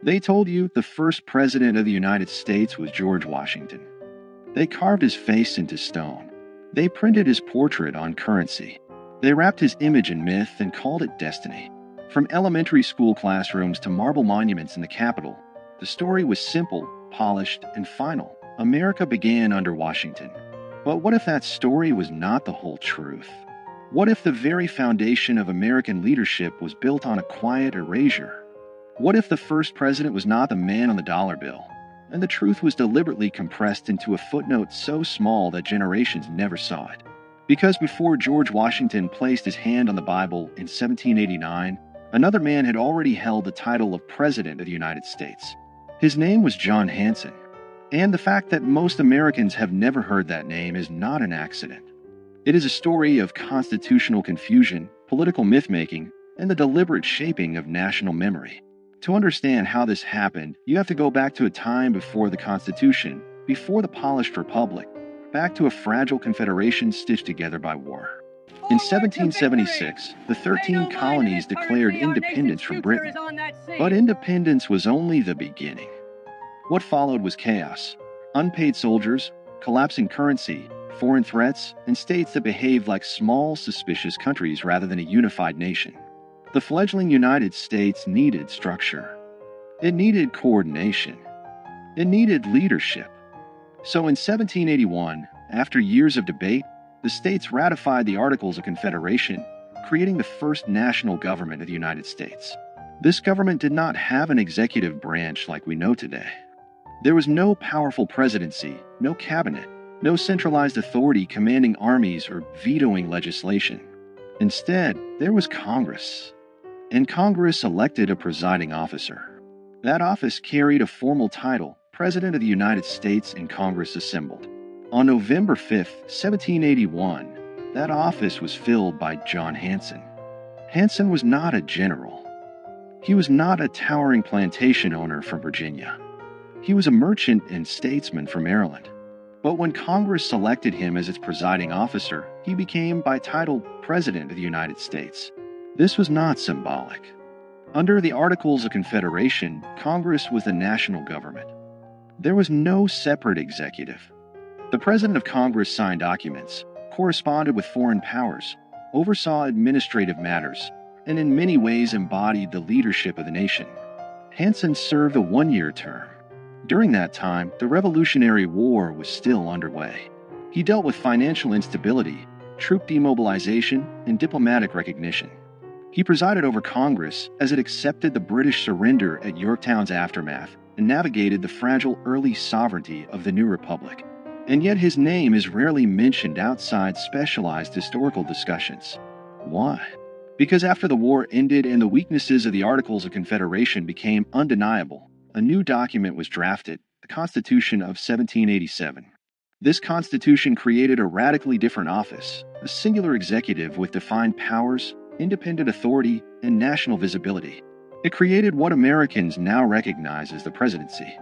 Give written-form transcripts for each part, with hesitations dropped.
They told you the first president of the United States was George Washington. They carved his face into stone. They printed his portrait on currency. They wrapped his image in myth and called it destiny. From elementary school classrooms to marble monuments in the Capitol, the story was simple, polished, and final. America began under Washington. But what if that story was not the whole truth? What if the very foundation of American leadership was built on a quiet erasure? What if the first president was not the man on the dollar bill, and the truth was deliberately compressed into a footnote so small that generations never saw it? Because before George Washington placed his hand on the Bible in 1789, another man had already held the title of President of the United States. His name was John Hanson. And the fact that most Americans have never heard that name is not an accident. It is a story of constitutional confusion, political myth-making, and the deliberate shaping of national memory. To understand how this happened, you have to go back to a time before the Constitution, before the polished republic, back to a fragile confederation stitched together by war. In 1776, the 13 colonies declared independence from Britain, but independence was only the beginning. What followed was chaos. Unpaid soldiers, collapsing currency, foreign threats, and states that behaved like small, suspicious countries rather than a unified nation. The fledgling United States needed structure. It needed coordination. It needed leadership. So in 1781, after years of debate, the states ratified the Articles of Confederation, creating the first national government of the United States. This government did not have an executive branch like we know today. There was no powerful presidency, no cabinet, no centralized authority commanding armies or vetoing legislation. Instead, there was Congress. And Congress elected a presiding officer. That office carried a formal title, President of the United States, and Congress assembled. On November 5, 1781, that office was filled by John Hanson. Hanson was not a general. He was not a towering plantation owner from Virginia. He was a merchant and statesman from Maryland. But when Congress selected him as its presiding officer, he became by title President of the United States. This was not symbolic. Under the Articles of Confederation, Congress was the national government. There was no separate executive. The President of Congress signed documents, corresponded with foreign powers, oversaw administrative matters, and in many ways embodied the leadership of the nation. Hanson served a one-year term. During that time, the Revolutionary War was still underway. He dealt with financial instability, troop demobilization, and diplomatic recognition. He presided over Congress as it accepted the British surrender at Yorktown's aftermath and navigated the fragile early sovereignty of the new republic. And yet his name is rarely mentioned outside specialized historical discussions. Why? Because after the war ended and the weaknesses of the Articles of Confederation became undeniable, a new document was drafted, the Constitution of 1787. This Constitution created a radically different office, a singular executive with defined powers, independent authority, and national visibility. It created what Americans now recognize as the presidency.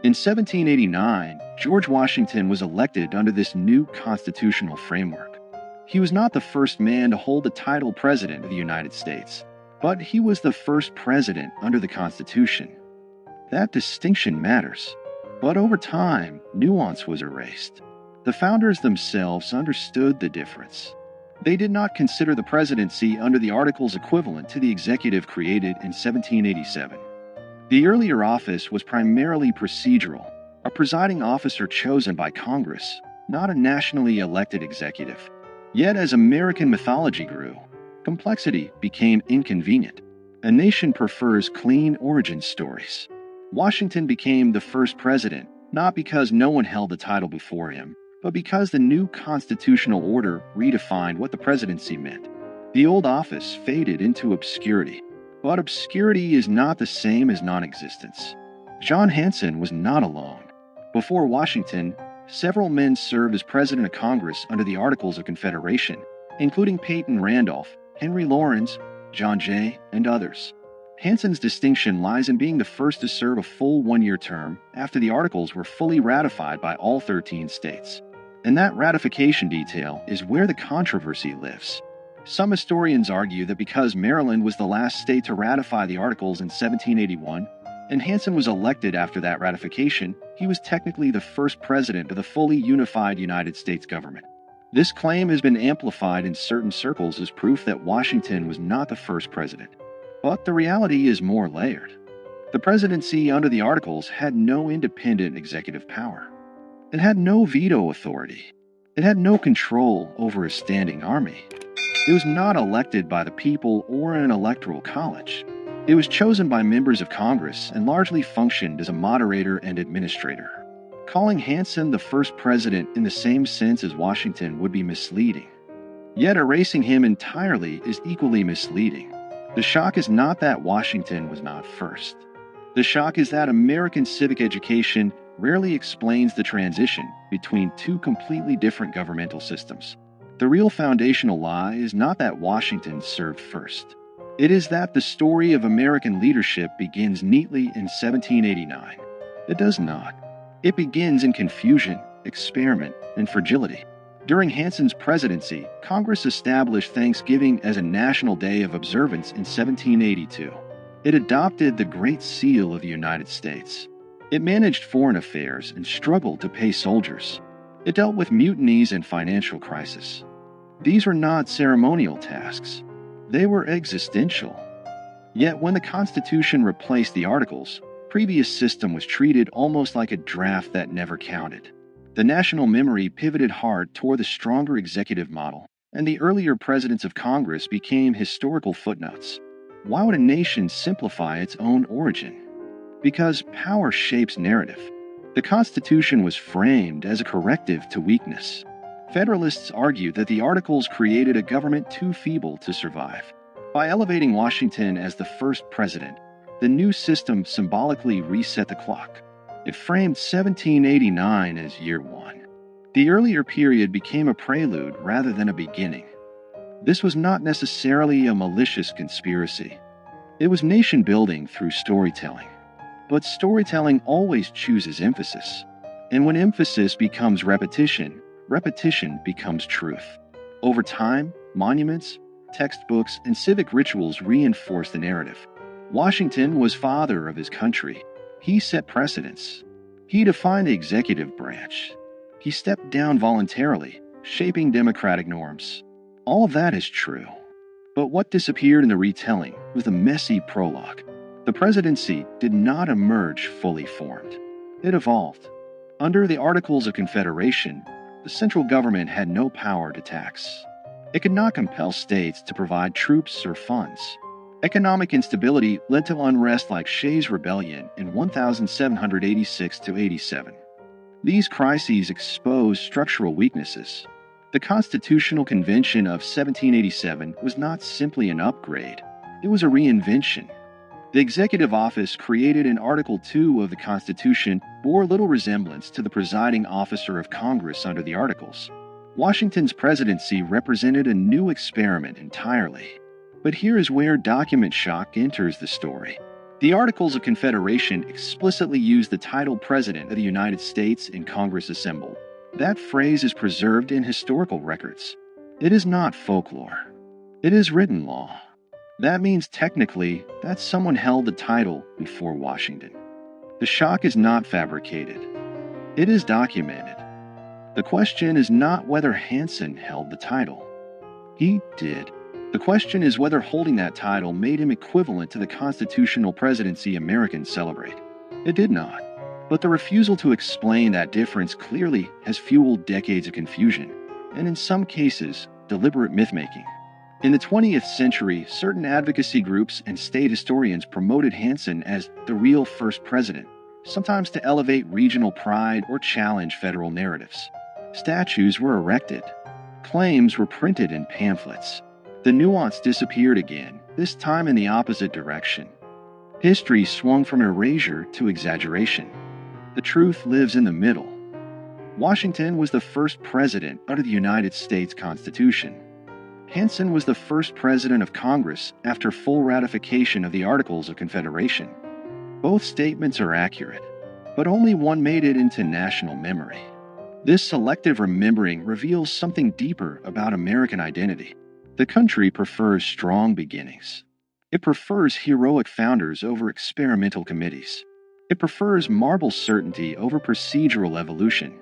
In 1789, George Washington was elected under this new constitutional framework. He was not the first man to hold the title President of the United States, but he was the first president under the Constitution. That distinction matters. But over time, nuance was erased. The founders themselves understood the difference. They did not consider the presidency under the Articles equivalent to the executive created in 1787. The earlier office was primarily procedural, a presiding officer chosen by Congress, not a nationally elected executive. Yet as American mythology grew, complexity became inconvenient. A nation prefers clean origin stories. Washington became the first president, not because no one held the title before him, but because the new constitutional order redefined what the presidency meant. The old office faded into obscurity. But obscurity is not the same as non-existence. John Hanson was not alone. Before Washington, several men served as President of Congress under the Articles of Confederation, including Peyton Randolph, Henry Laurens, John Jay, and others. Hanson's distinction lies in being the first to serve a full one-year term after the Articles were fully ratified by all 13 states. And that ratification detail is where the controversy lives. Some historians argue that because Maryland was the last state to ratify the Articles in 1781, and Hanson was elected after that ratification, he was technically the first president of the fully unified United States government. This claim has been amplified in certain circles as proof that Washington was not the first president. But the reality is more layered. The presidency under the Articles had no independent executive power. It had no veto authority. It had no control over a standing army. It was not elected by the people or an electoral college. It was chosen by members of Congress and largely functioned as a moderator and administrator. Calling Hanson the first president in the same sense as Washington would be misleading. Yet erasing him entirely is equally misleading. The shock is not that Washington was not first. The shock is that American civic education rarely explains the transition between two completely different governmental systems. The real foundational lie is not that Washington served first. It is that the story of American leadership begins neatly in 1789. It does not. It begins in confusion, experiment, and fragility. During Hanson's presidency, Congress established Thanksgiving as a national day of observance in 1782. It adopted the Great Seal of the United States. It managed foreign affairs and struggled to pay soldiers. It dealt with mutinies and financial crisis. These were not ceremonial tasks. They were existential. Yet when the Constitution replaced the Articles, the previous system was treated almost like a draft that never counted. The national memory pivoted hard toward the stronger executive model, and the earlier presidents of Congress became historical footnotes. Why would a nation simplify its own origin? Because power shapes narrative. The Constitution was framed as a corrective to weakness. Federalists argued that the Articles created a government too feeble to survive. By elevating Washington as the first president, the new system symbolically reset the clock. It framed 1789 as year one. The earlier period became a prelude rather than a beginning. This was not necessarily a malicious conspiracy. It was nation-building through storytelling. But storytelling always chooses emphasis. And when emphasis becomes repetition, repetition becomes truth. Over time, monuments, textbooks, and civic rituals reinforce the narrative. Washington was father of his country. He set precedents. He defined the executive branch. He stepped down voluntarily, shaping democratic norms. All of that is true. But what disappeared in the retelling was the messy prologue. The presidency did not emerge fully formed. It evolved. Under the Articles of Confederation, the central government had no power to tax. It could not compel states to provide troops or funds. Economic instability led to unrest like Shays' Rebellion in 1786–87. These crises exposed structural weaknesses. The Constitutional Convention of 1787 was not simply an upgrade, it was a reinvention. The executive office created in Article 2 of the Constitution bore little resemblance to the presiding officer of Congress under the Articles. Washington's presidency represented a new experiment entirely. But here is where document shock enters the story. The Articles of Confederation explicitly use the title President of the United States in Congress assembled. That phrase is preserved in historical records. It is not folklore. It is written law. That means technically that someone held the title before Washington. The shock is not fabricated. It is documented. The question is not whether Hanson held the title. He did. The question is whether holding that title made him equivalent to the constitutional presidency Americans celebrate. It did not. But the refusal to explain that difference clearly has fueled decades of confusion, and in some cases, deliberate myth-making. In the 20th century, certain advocacy groups and state historians promoted Hanson as the real first president, sometimes to elevate regional pride or challenge federal narratives. Statues were erected. Claims were printed in pamphlets. The nuance disappeared again, this time in the opposite direction. History swung from erasure to exaggeration. The truth lives in the middle. Washington was the first president under the United States Constitution. Hanson was the first president of Congress after full ratification of the Articles of Confederation. Both statements are accurate, but only one made it into national memory. This selective remembering reveals something deeper about American identity. The country prefers strong beginnings. It prefers heroic founders over experimental committees. It prefers marble certainty over procedural evolution.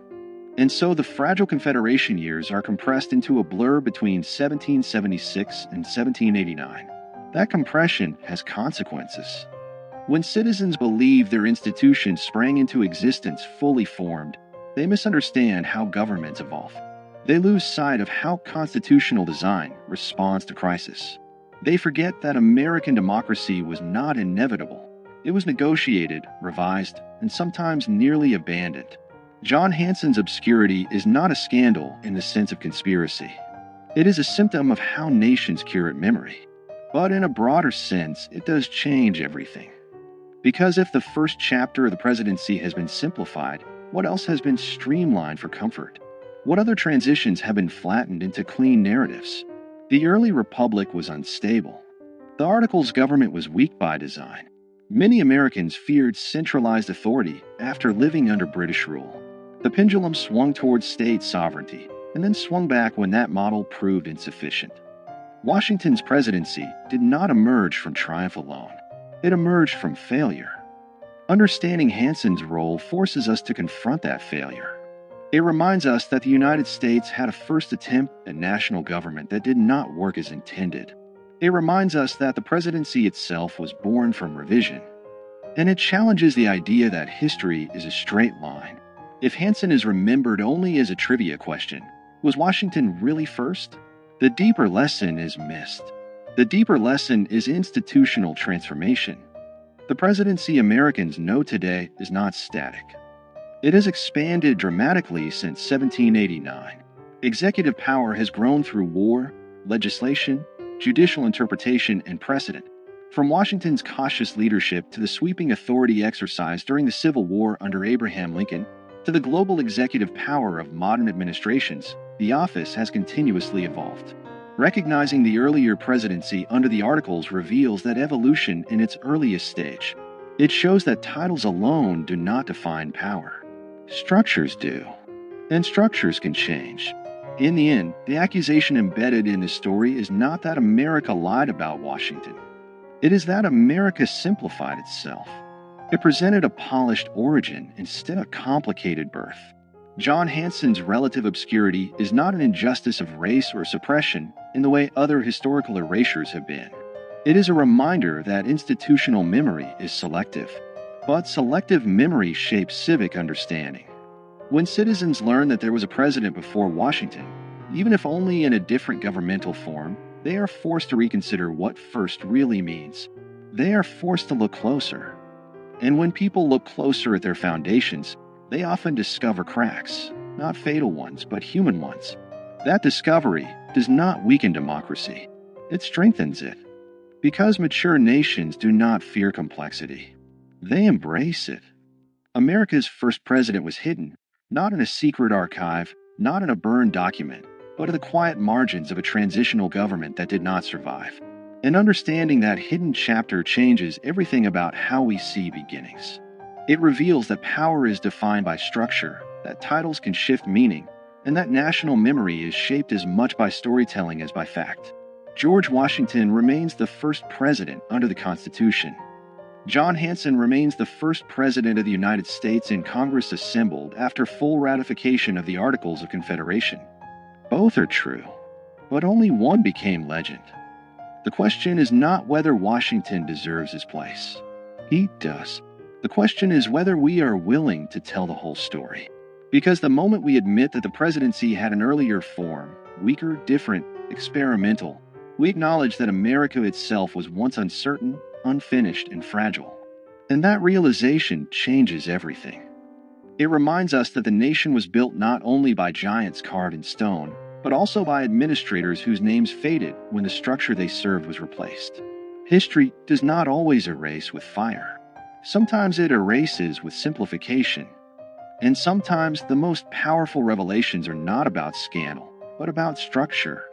And so the fragile Confederation years are compressed into a blur between 1776 and 1789. That compression has consequences. When citizens believe their institutions sprang into existence fully formed, they misunderstand how governments evolve. They lose sight of how constitutional design responds to crisis. They forget that American democracy was not inevitable. It was negotiated, revised, and sometimes nearly abandoned. John Hanson's obscurity is not a scandal in the sense of conspiracy. It is a symptom of how nations curate memory. But in a broader sense, it does change everything. Because if the first chapter of the presidency has been simplified, what else has been streamlined for comfort? What other transitions have been flattened into clean narratives? The early republic was unstable. The Articles government was weak by design. Many Americans feared centralized authority after living under British rule. The pendulum swung towards state sovereignty, and then swung back when that model proved insufficient. Washington's presidency did not emerge from triumph alone. It emerged from failure. Understanding Hanson's role forces us to confront that failure. It reminds us that the United States had a first attempt at national government that did not work as intended. It reminds us that the presidency itself was born from revision. And it challenges the idea that history is a straight line. If Hanson is remembered only as a trivia question, was Washington really first? The deeper lesson is missed. The deeper lesson is institutional transformation. The presidency Americans know today is not static. It has expanded dramatically since 1789. Executive power has grown through war, legislation, judicial interpretation, and precedent. From Washington's cautious leadership to the sweeping authority exercised during the Civil War under Abraham Lincoln, to the global executive power of modern administrations, the office has continuously evolved. Recognizing the earlier presidency under the Articles reveals that evolution in its earliest stage. It shows that titles alone do not define power. Structures do. And structures can change. In the end, the accusation embedded in this story is not that America lied about Washington. It is that America simplified itself. It presented a polished origin instead of a complicated birth. John Hanson's relative obscurity is not an injustice of race or suppression in the way other historical erasures have been. It is a reminder that institutional memory is selective, but selective memory shapes civic understanding. When citizens learn that there was a president before Washington, even if only in a different governmental form, they are forced to reconsider what first really means. They are forced to look closer. And when people look closer at their foundations, they often discover cracks, not fatal ones, but human ones. That discovery does not weaken democracy. It strengthens it. Because mature nations do not fear complexity. They embrace it. America's first president was hidden, not in a secret archive, not in a burned document, but in the quiet margins of a transitional government that did not survive. And understanding that hidden chapter changes everything about how we see beginnings. It reveals that power is defined by structure, that titles can shift meaning, and that national memory is shaped as much by storytelling as by fact. George Washington remains the first president under the Constitution. John Hanson remains the first president of the United States in Congress assembled after full ratification of the Articles of Confederation. Both are true, but only one became legend. The question is not whether Washington deserves his place. He does. The question is whether we are willing to tell the whole story. Because the moment we admit that the presidency had an earlier form, weaker, different, experimental, we acknowledge that America itself was once uncertain, unfinished, and fragile. And that realization changes everything. It reminds us that the nation was built not only by giants carved in stone, but also by administrators whose names faded when the structure they served was replaced. History does not always erase with fire. Sometimes it erases with simplification. And sometimes the most powerful revelations are not about scandal, but about structure.